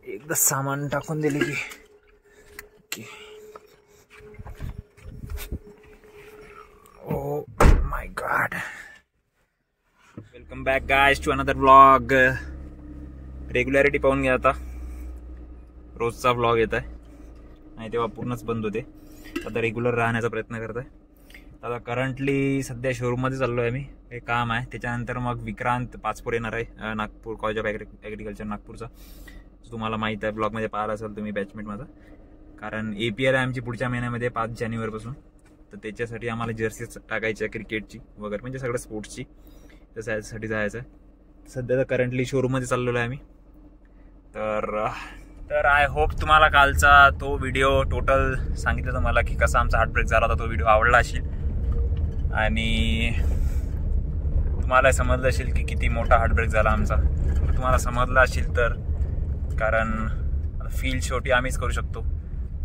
एकदा सामान टाकून दिले की okay. Oh my God. Welcome back guys to another vlog. Regularity पाहून घ्या आता. रोजचा व्लॉग येत आहे आणि तेव्हा पूर्णच बंद होते. आता रेग्युलर राहण्याचा प्रयत्न करत आहे. आता करंटली सध्या शोरूममध्ये चाललो आहे. मी हे काम आहे. त्याच्यानंतर मग विक्रांत पाचपूर येणार आहे, नागपूर कॉलेज ऑफ ॲग्रिकल्चर नागपूरचा. तुम्हाला माहीत आहे, ब्लॉगमध्ये पाहिला असेल तुम्ही बॅचमेट माझा. कारण APL आहे आमची पुढच्या महिन्यामध्ये 5 जानेवारीपासून. तर त्याच्यासाठी आम्हाला जर्सीज टाकायची आहे क्रिकेटची वगैरे, म्हणजे सगळं स्पोर्ट्सची. तर त्यासाठी जायचं आहे. सध्या तर करंटली शोरूममध्ये चाललेलो आहे आम्ही. तर आय होप तुम्हाला कालचा तो व्हिडिओ टोटल सांगितलं तुम्हाला की कसा आमचा हार्टब्रेक झाला होता, तो व्हिडिओ आवडला असेल आणि तुम्हाला समजलं असेल की किती मोठा हार्टब्रेक झाला आमचा. तुम्हाला समजलं असेल तर, कारण फील शेवटी आम्हीच करू शकतो,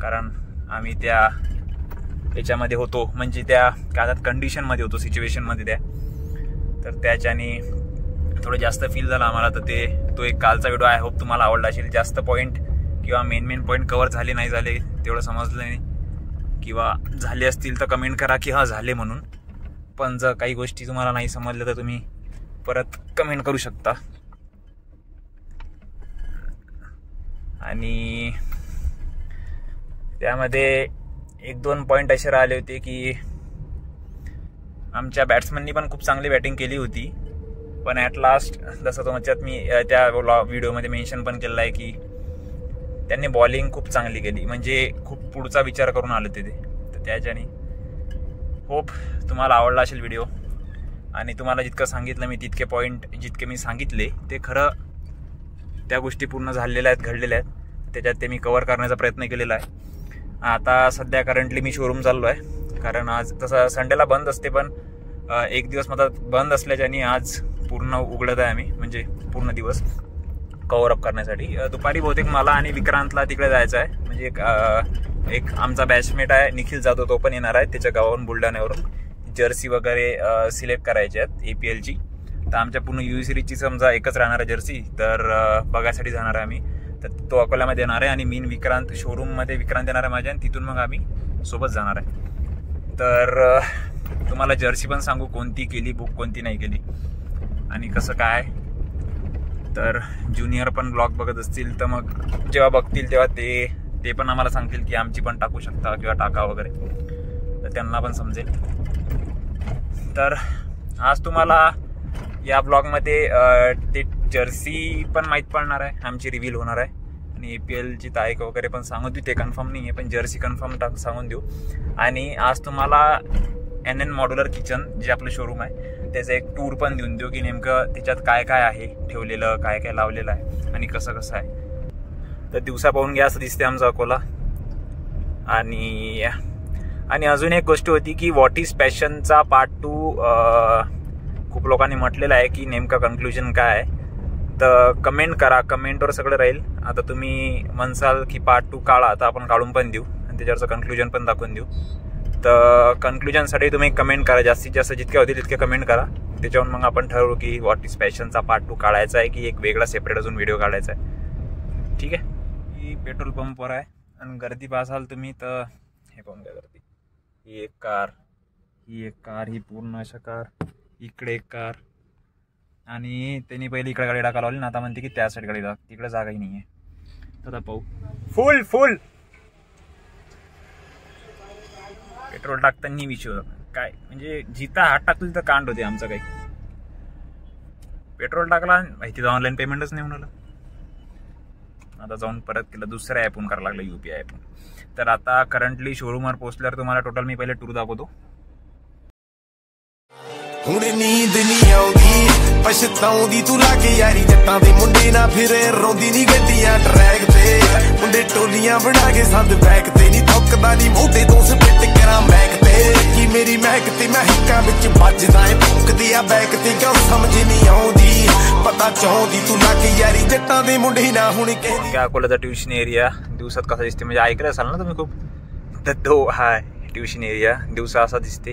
कारण आम्ही त्याच्यामध्ये होतो, म्हणजे त्या काय कंडिशनमध्ये होतो, सिच्युएशनमध्ये त्या. तर त्याच्याने थोडं जास्त फील झालं आम्हाला. तर तो एक कालचा व्हिडिओ आय होप तुम्हाला आवडला असेल. जास्त पॉईंट किंवा मेन पॉईंट कव्हर झाले नाही झाले तेवढं समजलं नाही, किंवा झाले असतील तर कमेंट करा की हां झाले म्हणून. पण जर काही गोष्टी तुम्हाला नाही समजल्या तर तुम्ही परत कमेंट करू शकता. आणि त्यामध्ये 1-2 पॉईंट असे राहिले होते की आमच्या बॅट्समननी पण खूप चांगली बॅटिंग केली होती, पण ॲट लास्ट जसं तुमच्यात मी त्या व्हिडिओमध्ये मेन्शन पण केलेलं आहे की त्यांनी बॉलिंग खूप चांगली केली, म्हणजे खूप पुढचा विचार करून आले ते. तर त्याच्याने होप तुम्हाला आवडला असेल व्हिडिओ. आणि तुम्हाला जितकं सांगितलं मी, तितके पॉईंट जितके मी सांगितले ते खरं त्या गोष्टी पूर्ण झालेल्या आहेत, घडलेल्या आहेत. त्याच्यात ते मी कव्हर करण्याचा प्रयत्न केलेला आहे. आता सध्या करंटली मी शोरूम चाललो आहे, कारण आज तसं संडेला बंद असते, पण एक दिवस माझा बंद असल्याच्याने आज पूर्ण उघडत आहे आम्ही, म्हणजे पूर्ण दिवस कव्हर अप करण्यासाठी. दुपारी बहुतेक मला आणि विक्रांतला तिकडे जायचं आहे. म्हणजे एक आमचा बॅचमेट आहे निखिल जाधव, तो पण येणार आहे त्याच्या गावावरून, बुलढाण्यावरून. जर्सी वगैरे सिलेक्ट करायचे आहेत APLची. तर आमच्या पूर्ण UV सिरीजची समजा एकच राहणार आहे जर्सी, तर बघायसाठी जाणार आहे आम्ही. तर तो अकोल्यामध्ये येणार आहे आणि मीन विक्रांत शोरूममध्ये विक्रांत येणार आहे माझ्या, आणि तिथून मग आम्ही सोबत जाणार आहे. तर तुम्हाला जर्सी पण सांगू कोणती केली बुक, कोणती नाही केली आणि कसं काय. तर ज्युनियर पण ब्लॉग बघत असतील तर मग जेव्हा बघतील तेव्हा ते पण आम्हाला सांगतील की आमची पण टाकू शकता किंवा टाका वगैरे, तर त्यांना पण समजेल. तर आज तुम्हाला या ब्लॉगमध्ये ते जर्सी पण माहीत पडणार आहे, आमची रिव्हील होणार आहे. आणि APLची तारीख वगैरे पण सांगून देऊ, ते कन्फर्म नाही आहे, पण जर्सी कन्फर्म सांगून देऊ. आणि आज तुम्हाला NN मॉड्युलर किचन जे आपलं शोरूम आहे त्याचं एक टूर पण देऊन देऊ, की नेमकं त्याच्यात काय काय आहे ठेवलेलं, काय काय लावलेलं आहे आणि कसं कसं आहे. तर दिवसा पाहून घ्या असं दिसते आमचा अकोला. आणि अजून एक गोष्ट होती की व्हॉट इज पॅशनचा पार्ट 2 खूप लोकांनी म्हटलेलं आहे की नेमकं कन्क्लुजन काय आहे. तर कमेंट करा, कमेंटवर सगळं राहील. आता तुम्ही म्हणसाल की पार्ट 2 काढा, तर आपण काढून पण देऊ आणि त्याच्यावरचं कन्क्लुजन पण दाखवून देऊ. तर कन्क्लुजनसाठी तुम्ही कमेंट करा, जास्तीत जास्त जितके होतील तितके कमेंट करा. त्याच्यावरून मग आपण ठरवू की व्हॉट इज पॅशनचा पार्ट 2 काढायचा आहे की एक वेगळा सेपरेट अजून व्हिडिओ काढायचा आहे. ठीक आहे. ही पेट्रोल पंपवर आहे आणि गर्दी पाहाल तुम्ही तर हे पाहून द्या गर्दी. ही एक कार, ही पूर्ण अशा कार, इकडे एक कार, आणि त्यांनी पहिले इकडे गाडी टाकायला लावली ना, आता म्हणते की त्या साईड गाडी टाक, तिकडे जागाही नाही आहे. तर पाहू. फुल पेट्रोल टाकताना विषय काय, म्हणजे जिथं हात टाकतील तर कांड होते आमचं. काही पेट्रोल टाकला माहिती, ऑनलाईन पेमेंटच नाही म्हणाला. आता जाऊन परत केलं, दुसऱ्या ॲपहून करायला लागलं, UPI ॲपहून. तर आता करंटली शोरूमवर पोहोचल्यावर तुम्हाला टोटल मी पहिले टूर दाखवतो. हुणे नींद नहीं आउंदी पछताउंदी तू लागे यारी जट्टां दे मुंडे ना फिरे रोंदी नी गड्डियां ट्रैक ते मुंडे टोलियां बना के संद बैक ते नी थुकदा नी मोटे तो स्पिट करा मैक ते की मेरी महक ते महकां विच ਵੱਜਦਾ ਏ ਭੁੱਕਦੀ ਆ बैक ते क्यों समझ नहीं आउंदी पता चाहुंदी तू लागे यारी जट्टां दे मुंडे ना हुणे कहंदी. काय अकोल्याचा ट्युशन एरिया दिवसात कसा दिसते, म्हणजे ऐकलं असाल ना तुम्ही खूप. तर तो हाय ट्युशन एरिया दिवसा असा दिसते.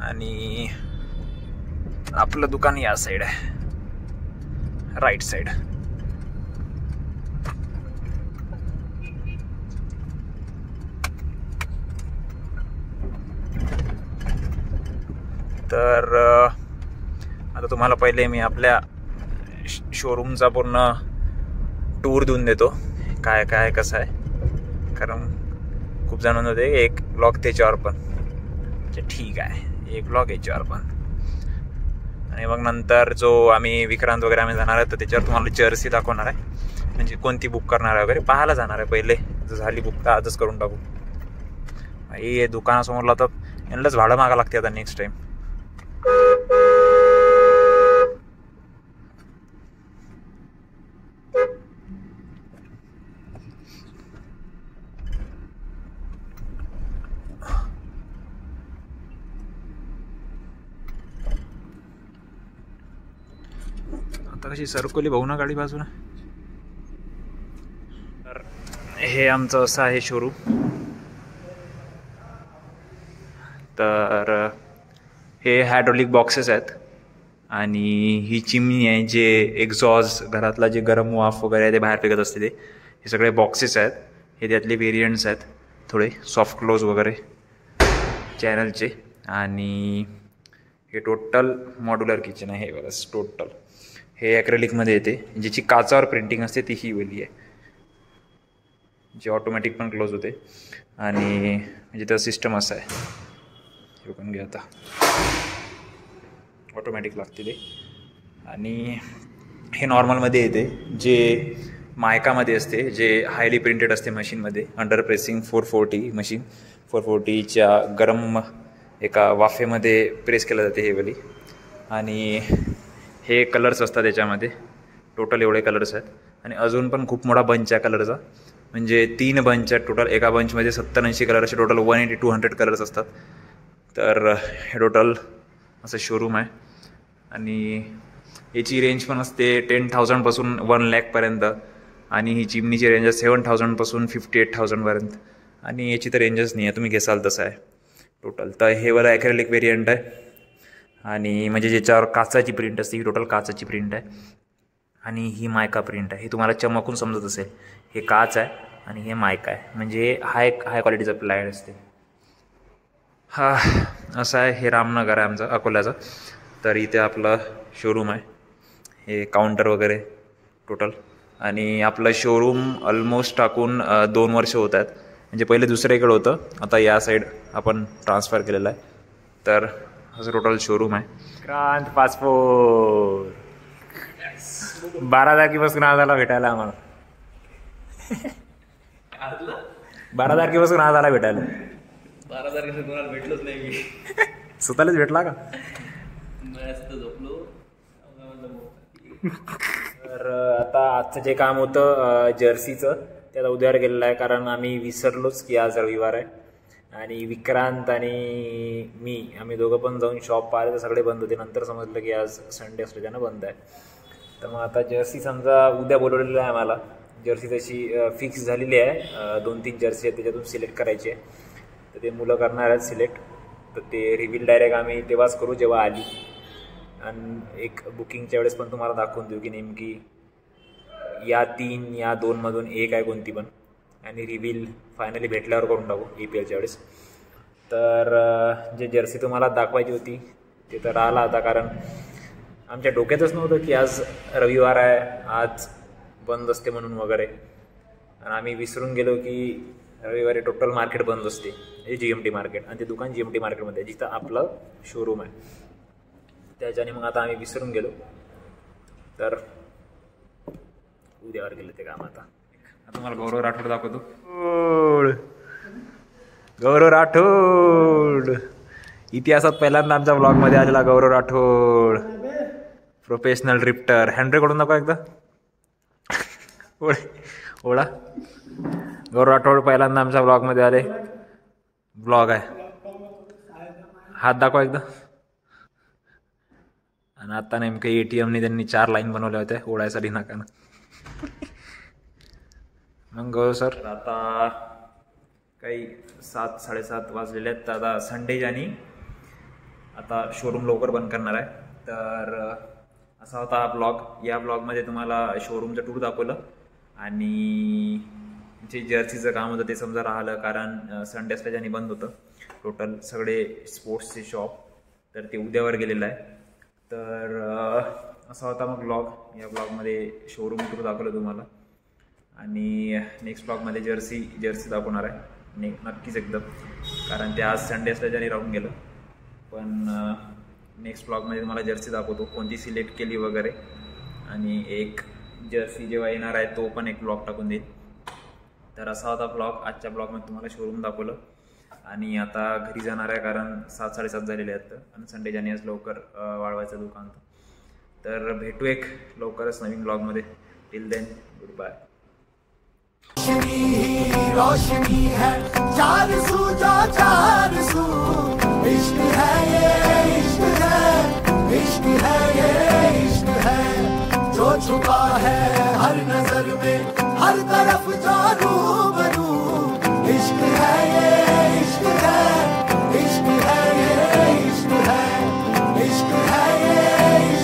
आणि आपलं दुकान या साईड आहे, राईट साईड. तर आता तुम्हाला पहिले मी आपल्या शोरूमचा पूर्ण टूर देऊन देतो, काय काय कसं आहे, कारण खूप जण होते एक ब्लॉग त्याच्यावर पण. ठीक आहे, एक ब्लॉग याच्यावर पण. आणि मग नंतर जो आम्ही विक्रांत वगैरे आम्ही जाणार आहे तर त्याच्यावर तुम्हाला जर्सी दाखवणार आहे, म्हणजे कोणती बुक करणार आहे वगैरे पाहायला जाणार आहे. पहिले जर झाली बुक तर आजच करून टाकू. हे दुकानासमोरला तर यांनाच भाडं मागा लागते आता नेक्स्ट टाइम. आता कशी सरकोली भाऊ ना गाडी बाजूला. तर हे आमचं असं आहे शोरूम. तर हे हायड्रोलिक बॉक्सेस आहेत आणि ही चिमणी आहे जे एक्झॉस्ट घरातला जे गरम वाफ वगैरे आहे ते बाहेर फेकत असते ते. हे सगळे बॉक्सेस आहेत. हे त्यातले व्हेरियंट्स आहेत थोडे सॉफ्ट क्लोज वगैरे चॅनलचे. आणि हे टोटल मॉड्युलर किचन आहे. हे बघा टोटल हे ॲक्रेलिकमध्ये येते. ज्याची काचावर प्रिंटिंग असते ती ही वेली आहे, जे ऑटोमॅटिक पण क्लोज होते. आणि म्हणजे तर सिस्टम असं आहे, हे पण घ्या आता ऑटोमॅटिक लागते ते. आणि हे नॉर्मलमध्ये येते जे मायकामध्ये असते, जे हायली प्रिंटेड असते मशीनमध्ये. अंडर प्रेसिंग 440 मशीन 440च्या गरम एका वाफेमध्ये प्रेस केलं जाते हे वाली. आणि हे कलर्स असतात त्याच्यामध्ये, टोटल एवढे कलर्स आहेत. आणि अजून पण खूप मोठा बंच आहे कलरचा, म्हणजे 3 बंच आहेत टोटल. एका बंचमध्ये 70-80 कलर असे टोटल 180-200 कलर्स असतात. तर हे टोटल असं शोरूम आहे. आणि याची रेंज पण असते 10,000 पासून 1,00,000पर्यंत. आणि ही चिमणीची रेंज आहे 7,000 पासून 58,000 पर्यंत. आणि याची तर रेंजच नाही आहे, तुम्ही घेसाल तसं आहे टोटल. तर हे वाला ॲक्रेलिक व्हेरियंट आहे. आणि म्हणजे ज्याच्यावर काचाची प्रिंट असते, ही टोटल काचाची प्रिंट आहे. आणि ही मायका प्रिंट आहे. ही तुम्हाला चमकून समजत असेल, हे काच आहे आणि हे मायका आहे, म्हणजे हाय क्वालिटीचं प्लायड असते. हा असं आहे. हे रामनगर आहे आमचं अकोल्याचं. तर इथे आपलं शोरूम आहे. हे काउंटर वगैरे टोटल. आणि आपलं शोरूम ऑलमोस्ट टाकून 2 वर्ष होत आहेत. म्हणजे पहिले दुसऱ्याकडे होतं, आता या साईड आपण ट्रान्सफर केलेलं आहे. तर असं टोटल शोरूम आहे. क्रांत पासपोर्ट 12 तारखेपासून आज आला भेटायला आम्हाला. 12 तारखेपासून आज आला भेटायला. 12 तारखेला कोणाला भेटलोच नाही मी. स्वतःलाच भेटला का? झोपलो. तर आता आजचं जे काम होतं जर्सीचं ते आता उद्यावर गेलेलं आहे, कारण आम्ही विसरलोच की आज रविवार आहे. आणि विक्रांत आणि मी आम्ही दोघं पण जाऊन शॉप पाहिले तर सगळे बंद होते. नंतर समजलं की आज संडे असलं त्यानं बंद आहे. तर मग आता जर्सी समजा उद्या बोलवलेलं आहे आम्हाला. जर्सी तशी फिक्स झालेली आहे. 2-3 जर्सी आहेत, त्याच्यातून सिलेक्ट करायची आहे. तर ते मुलं करणार आहेत सिलेक्ट. तर ते रिव्हील डायरेक्ट आम्ही तेव्हाच करू जेव्हा आली. आणि एक बुकिंगच्या वेळेस पण तुम्हाला दाखवून देऊ की नेमकी या 3 या 2मधून एक आहे कोणती पण. आणि रिव्हील फायनली भेटल्यावर करून टाकू EPLच्या वेळेस. तर जे जर्सी तुम्हाला दाखवायची होती ते तर राहिला आता, कारण आमच्या डोक्यातच नव्हतं की आज रविवार आहे, आज बंद असते म्हणून वगैरे. आणि आम्ही विसरून गेलो की रविवारी टोटल मार्केट बंद असते, हे GMT मार्केट. आणि ते दुकान GMT मार्केटमध्ये आहे जिथं आपलं शोरूम आहे. त्याच्याने मग आता आम्ही विसरून गेलो. तर उद्यावर गेलं ते काम. आता तुम्हाला गौरव राठोड दाखवतो. गौरव राठोड इतिहासात पहिल्यांदा आमच्या ब्लॉगमध्ये आलेला गौरव राठोड, प्रोफेशनल ड्रिफ्टर. हँड कडून दाखवा एकदा. ओळा गौरव राठोड पहिल्यांदा आमच्या ब्लॉगमध्ये आले. ब्लॉग आहे, हात दाखवा एकदा. आणि आता नेमकं ATMने त्यांनी 4 लाईन बनवल्या होत्या ओढायसाठी नाकानं. मग गौरव सर आता काही 7-7:30 वाजलेले आहेत. आता संडे आणि आता शोरूम लवकर बंद करणार आहे. तर असा होता हा ब्लॉग. या ब्लॉगमध्ये तुम्हाला शोरूमचं टूर दाखवलं आणि जे जर्सीचं काम होतं ते समजा राहिलं, कारण संडे असल्याच्याने बंद होतं टोटल सगळे स्पोर्ट्सचे शॉप. तर ते उद्यावर गेलेलं आहे. तर असा होता मग ब्लॉग. या ब्लॉगमध्ये शोरूम टूर दाखवलं तुम्हाला आणि नेक्स्ट ब्लॉगमध्ये जर्सी दाखवणार आहे नक्कीच एकदम, कारण ते आज संडे असल्याच्याने राहून गेलं. पण नेक्स्ट ब्लॉगमध्ये तुम्हाला जर्सी दाखवतो कोणती सिलेक्ट केली वगैरे, आणि एक जर्सी जेव्हा येणार आहे तो पण एक ब्लॉग टाकून देईल. तर असा होता ब्लॉग. आजच्या ब्लॉगमध्ये तुम्हाला शोरूम दाखवलं आणि आता घरी जाणार आहे कारण 7-7:30 झालेले आहेत आणि संडे जाने आज लवकर वाढवायचं दुकान. तर भेटू एक लवकरच नवीन ब्लॉगमध्ये. Till then goodbye. रोशनी है चार सू इश्क है ये इश्क है ये इश्क है जो छुपा है हर नजर में हर तरफ जादू बनू इश्क है